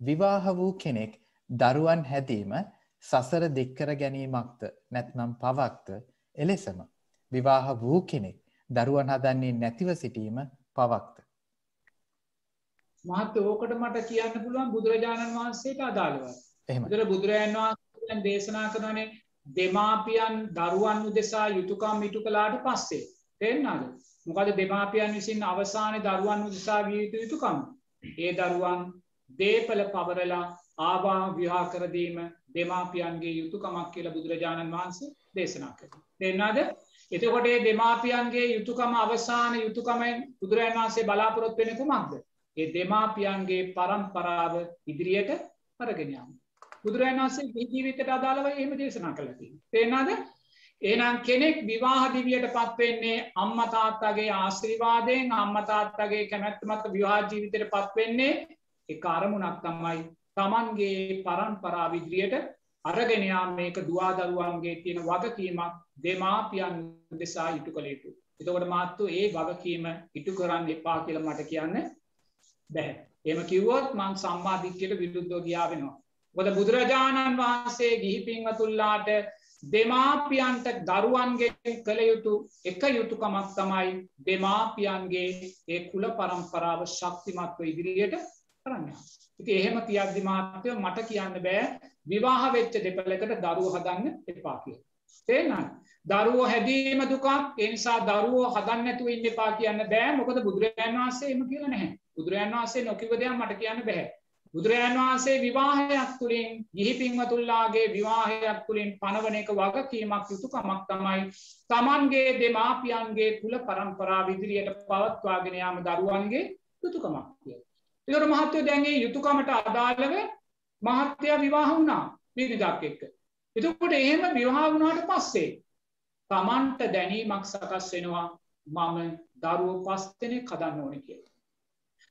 විවාහ වූ කෙනෙක් දරුවන් හැදීම සසර දික් කර ගැනීමක්ද නැත්නම් පවක්ද? එලෙසම විවාහ වූ කෙනෙක් දරුවන් හදන්නේ නැතිව සිටීම පවක්ද? මහත්තයෝ ඕකට මට කියන්න පුළුවන් බුදුරජාණන් වහන්සේට අදාළව. එහෙමයි. බුදුරජාණන් වහන්සේ දේශනා කරනනේ දෙමාපියන් දරුවන් උදෙසා යුතුයකම් ඉටු කළාට පස්සේ තේරෙනවද? මොකද දෙමාපියන් විසින් අවසානයේ දරුවන් උදෙසා විය යුතු යුතුයකම්. ඒ දරුවන් දේපල පවරලා ආවා විවාහ කර දීම දෙමාපියන්ගේ යුතුයකමක් කියලා බුදුරජාණන් වහන්සේ දේශනා කළා. තේරෙනවද? එතකොට මේ දෙමාපියන්ගේ යුතුයකම අවසාන යුතුයකමෙන් බුදුරජාණන් වහන්සේ බලාපොරොත්තු වෙන්නේ කුමක්ද? ඒ දෙමාපියන්ගේ පරම්පරාව ඉදිරියට අරගෙන යාම. බුදුරජාණන් වහන්සේ ජීවිතයට අදාළව එහෙම දේශනා කළා තියෙනවා. තේරෙනවද? එහෙනම් කෙනෙක් විවාහ දිවියටපත් වෙන්නේ අම්මා තාත්තගේ ආශිර්වාදයෙන්, අම්මා තාත්තගේ කැමැත්ත මත විවාහ ජීවිතයටපත් වෙන්නේ ඒක අරමුණක් තමයි තමන්ගේ පරම්පරාව ඉදිරියට අරගෙන යාම. මේක දුවා දරුවන්ගේ තියෙන වගකීමක් දෙමාපියන් දෙසා ඉටු කළ යුතුයි. එතකොට මාත්තු ඒ වගකීම ඉටු කරන්න එපා කියලා මට කියන්න බැහැ. එහෙම කිව්වොත් මං සම්මා දිට්ඨියට විරුද්ධව ගියා වෙනවා. මොකද බුදුරජාණන් වහන්සේ ගිහි පින්වතුන්ලාට දෙමාපියන්ට දරුවන්ගෙන් කළ යුතු එක යුතුයකමක් තමයි දෙමාපියන්ගේ ඒ කුල පරම්පරාව ශක්තිමත්ව ඉදිරියට කරන්න. ඉතින් එහෙම කියද්දි මාත්‍ය මට කියන්න බෑ විවාහ වෙච්ච දෙපළකට දරුවෝ හදන්න එපා කියලා. තේරෙනවද? දරුවෝ හැදීම දුකක්. ඒ නිසා දරුවෝ හදන්න නැතුව ඉන්න එපා කියන්න බෑ. මොකද බුදුරජාණන් වහන්සේ එහෙම කියලා නැහැ. බුදුරජාණන් වහන්සේ නොකියව දෙයක් මට කියන්න බෑ. බුදුරජාණන් වහන්සේ විවාහයක් තුළින් ගිහි පින්වතුන්ලාගේ විවාහයක් තුළින් පනවන එක වගකීමක් යුතුයකමක් තමයි තමන්ගේ දෙමාපියන්ගේ කුල පරම්පරාව ඉදිරියට පවත්වාගෙන යාම දරුවන්ගේ යුතුයකමක් කියලා. ඒකට මහත්තයෝ දැන් මේ යුතුයකමට අදාළව මහත්තයා විවාහ වුණා බිරිඳක් එක්ක. එතකොට එහෙම විවාහ වුණාට පස්සේ තමන්ට දැනීමක් සකස් වෙනවා මම දරුවෝ 5 දෙනෙක් හදන්න ඕනේ කියලා.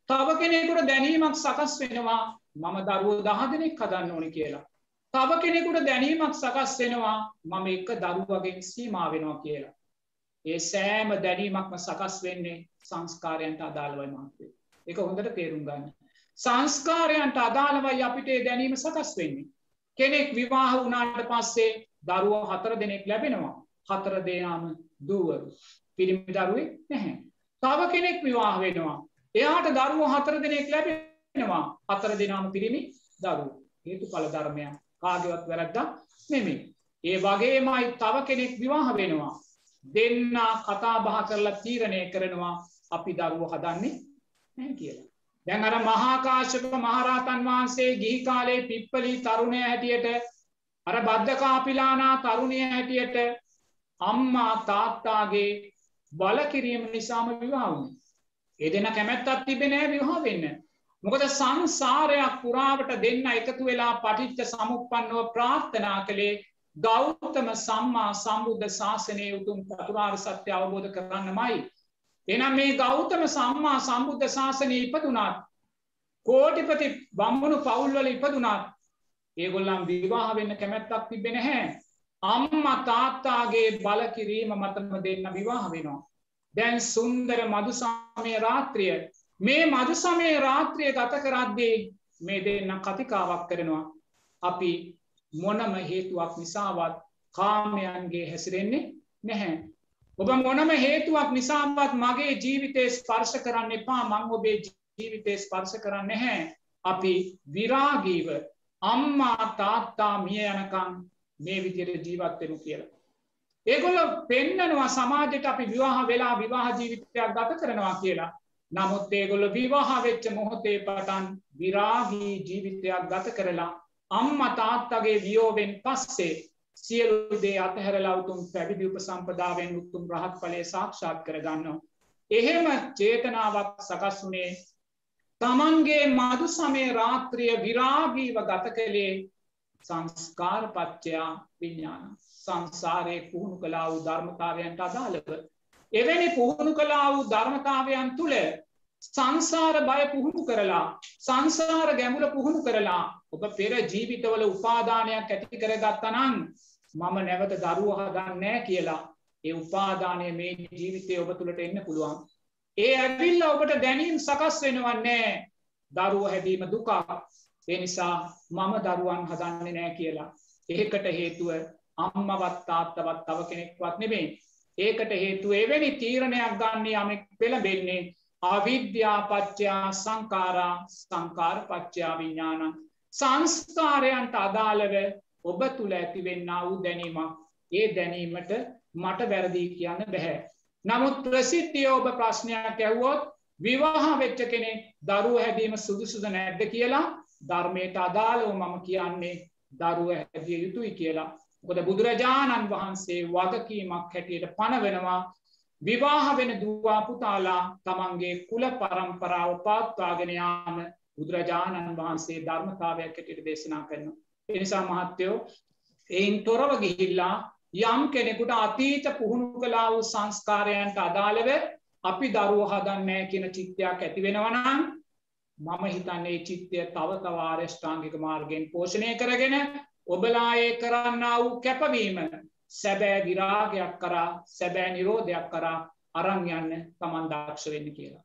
තව කෙනෙකුට දැනීමක් සකස් වෙනවා මම දරුවෝ 10 දෙනෙක් හදන්න ඕනේ කියලා. තව කෙනෙකුට දැනීමක් සකස් වෙනවා මම එක දරුවගෙන් සීමා වෙනවා කියලා. ඒ සෑම දැනීමක්ම සකස් වෙන්නේ සංස්කාරයන්ට අදාළවයි මහත්තයෝ. ඒක හොඳට තේරුම් ගන්න. සංස්කාරයන්ට අදාළවයි අපිට ඒ දැනීම සකස් වෙන්නේ. කෙනෙක් විවාහ වුණාට පස්සේ දරුවෝ 4 දෙනෙක් ලැබෙනවා. 4 දෙනාම දුවරු. පිරිමි දරුවෙක් නැහැ. තව කෙනෙක් විවාහ වෙනවා. එයාට දරුවෝ 4 දෙනෙක් ලැබෙනවා. 4 දෙනාම පිරිමි දරුවෝ. හේතුඵල ධර්මයක්. කාගේවත් වැරද්දක් නෙමෙයි. ඒ වගේමයි තව කෙනෙක් විවාහ වෙනවා. දෙන්නා කතා බහ කරලා තීරණය කරනවා අපි දරුවෝ හදන්නේ නැහැ කියලා. දැන් අර මහා කාශ්‍යප මහරහතන් වහන්සේ ගිහි කාලේ පිප්පලි තරුණයා හැටියට අර බද්දකාපිලානා තරුණිය හැටියට අම්මා තාත්තාගේ බල කිරීම නිසාම විවාහ වුණා. ඒ දෙන කැමැත්තක් තිබෙන්නේ නැහැ විවාහ වෙන්න. මොකද සංසාරයක් පුරාවට දෙන්න එකතු වෙලා පටිච්ච සමුප්පන්නව ප්‍රාර්ථනා කළේ ගෞතම සම්මා සම්බුද්ධ ශාසනයේ උතුම් චතුරාර්ය සත්‍ය අවබෝධ කරගන්නමයි. එහෙනම් මේ ගෞතම සම්මා සම්බුද්ධ ශාසනයේ ඉපදුනාත් කෝටිපති බමුණු පවුල් වල ඉපදුනාත් ඒගොල්ලන් විවාහ වෙන්න කැමැත්තක් තිබෙන්නේ නැහැ. අම්මා තාත්තාගේ බල කිරීම මතම දෙන්න විවාහ වෙනවා. දැන් සුන්දර මදු සමය රාත්‍රිය මේ මදු සමය රාත්‍රිය ගත කරද්දී මේ දෙන්න කතිකාවක් කරනවා. අපි මොනම හේතුවක් නිසාවත් කාමයන්ගේ හැසිරෙන්නේ නැහැ. ඔබ මොනම හේතුවක් නිසාවත් මගේ ජීවිතේ ස්පර්ශ කරන්න එපා. මම ඔබේ ජීවිතේ ස්පර්ශ කරන්නේ නැහැ. අපි විරාගීව අම්මා තාත්තා මිය යනකම් මේ විදිහට ජීවත් වෙමු කියලා. ඒගොල්ලෝ පෙන්නනවා සමාජයට අපි විවාහ වෙලා විවාහ ජීවිතයක් ගත කරනවා කියලා. නමුත් ඒගොල්ලෝ විවාහ වෙච්ච මොහොතේ පටන් විරාගී ජීවිතයක් ගත කරලා අම්මා තාත්තගේ වියෝවෙන් පස්සේ සියලු දේ අතහැරලා උතුම් පැවිදි උපසම්පදාවෙන් උතුම් රහත් ඵලය සාක්ෂාත් කරගන්නවා. එහෙම චේතනාවක් සකස් වුණේ තමන්ගේ මදු සමය රාත්‍රිය විරාගීව ගත කළේ සංස්කාර පත්‍ය විඥාන. සංසාරේ පුහුණු කළා වූ ධර්මතාවයන්ට අදාළව එවැනි පුහුණු කළා වූ ධර්මතාවයන් තුල සංසාර බය පුහුණු කරලා සංසාර ගැඹුර පුහුණු කරලා ඔබ පෙර ජීවිතවල උපාදානයක් ඇති කරගත්තා නම් මම නැවත දරුවෝ හදන්නේ කියලා ඒ උපාදානය මේ ජීවිතේ ඔබ තුලට එන්න පුළුවන්. ඒ ඇවිල්ලා ඔබට දැනීම් සකස් වෙනවන්නේ දරුවෝ හැදීම දුක. ඒ නිසා මම දරුවන් හදන්නේ නැහැ කියලා. ඒකට හේතුව අම්මවත් තාත්තවත් තව කෙනෙක්වත් නෙමෙයි. ඒකට හේතුව එවැනි තීරණයක් ගන්න යමෙක් පෙළඹෙන්නේ අවිද්‍යා පත්‍ය සංඛාරා සංඛාර පත්‍ය විඥාන. සංස්කාරයන්ට අදාළව ඔබ තුල ඇතිවෙනා වූ දැනීමක්. ඒ දැනීමට මට වැරදි කියන්න බෑ. නමුත් ප්‍රසිද්ධිය ඔබ ප්‍රශ්නයක් ඇහුවොත් විවාහ වෙච්ච කෙනෙක් දරුවෝ හැදීම සුදුසුද නැද්ද කියලා ධර්මයට අදාළව මම කියන්නේ දරුවෝ හැදිය යුතුයි කියලා. මොකද බුදුරජාණන් වහන්සේ වගකීමක් හැටියට පනවනවා විවාහ වෙන දුව පුතාලා තමන්ගේ කුල පරම්පරාව පවත්වාගෙන යාම බුදුරජාණන් වහන්සේ ධර්මතාවයක් හැටියට දේශනා කරනවා. ඒ නිසා මහත්තයෝ එයින් තොරව ගිහිල්ලා යම් කෙනෙකුට අතීත පුහුණු කළා වූ සංස්කාරයන්ට අදාළව අපි දරුවෝ හදන්නේ කියන චිත්තයක් ඇති වෙනවා නම් මම හිතන්නේ මේ චිත්තය තව තව ආරෂ්ඨාංගික මාර්ගයෙන් පෝෂණය කරගෙන ඔබලා ඒ කරන්නා වූ කැපවීම සැබෑ විරාගයක් කරා සැබෑ නිරෝධයක් කරා අරන් යන්න තමන් දක්ෂ වෙන්න කියලා.